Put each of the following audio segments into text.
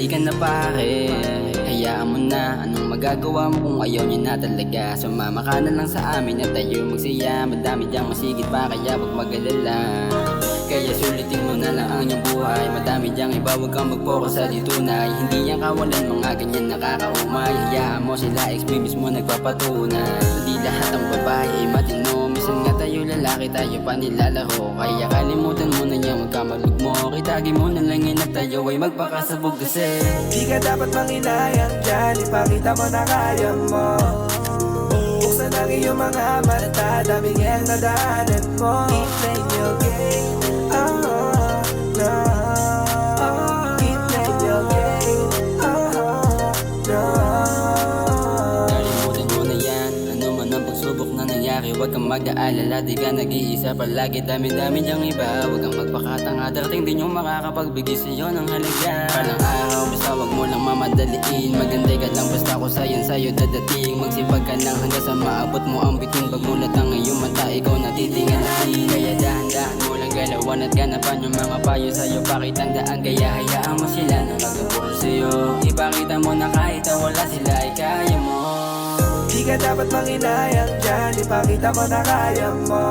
Di ka na pare, hayaan mo na. Anong magagawa mo kung ayaw niya na talaga? Sumama ka na lang sa amin at tayo magsaya. Madami diyang masigit pa kaya wag mag-alala. Kaya sulitin mo na lang ang iyong buhay. Madami diyang iba, wag kang mag-focus sa ditunay. Hindi yan kawalan, mga ganyan nakakaumay. Hayaan mo sila, ex-me mismo nagpapatunay. Hindi lahat ng babae ay matino. Minsan nga tayo lalaki, tayo pa nilalaro. Kaya kalimutan mo na yan, wag ka malugmo. Kitagi mo na lang yan at tayo ay magpakasabog kasi di ka dapat manginayang dyan. Ipakita mo na kaya mo. Buksan ang iyong mga mata, daming hell na daanan mo. Keep playing your game, no. Keep playing your game, no. kalimutan mo na yan. Ano man ang pagsubok na nangyari, wag kang mag-aalala. Di ka nag-iisa palagi, dami-dami diyang iba. Wag kang magpakatanga, darating din yung makakapagbigay sa'yo ng halaga. Palang araw, basta wag mo lang mamadaliin. Magantay ka lang, basta ko sa'yo dadating. Magsipag ka lang hanggang sa maabot mo ang bitin. Pagmulat ang iyong mata, ikaw natitingalain. Kaya dahan-dahan mo lang galawan at ganapan yung mga payo sa'yo. Pakitandaan, kaya hayaan mo sila na magpapuro sa'yo. Ipakita mo na kahit na wala sila ay kaya mo. Di ka dapat manginayang dyan. Ipakita mo na kaya mo.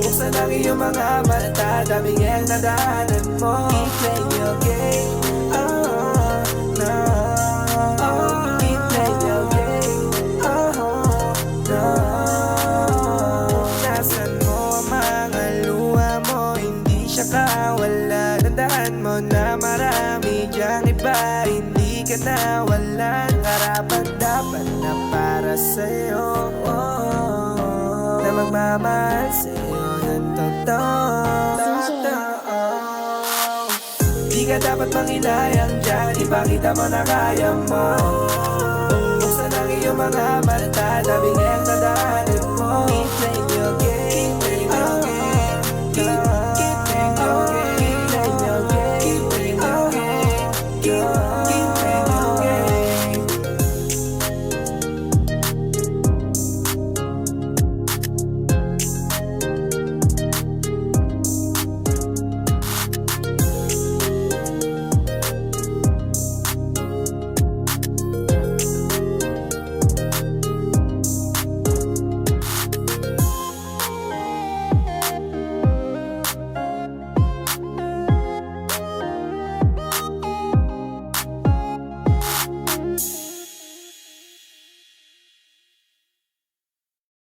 Buksan ang iyong mga mata, daming hell na daanan mo. Keep playing your game, no. Keep playing your game, no. Nasaan mo ang mga luha mo? Hindi siya kawalan. Tandaan mo na marami diyang iba. Hindi ka na walang karapat dapat na para sa'yo, na magmamahal sa'yo ng totoo. Di ka dapat manginayang dyan. Ipakita mo na kaya mo. Buksan ang iyong mga mata, daming hell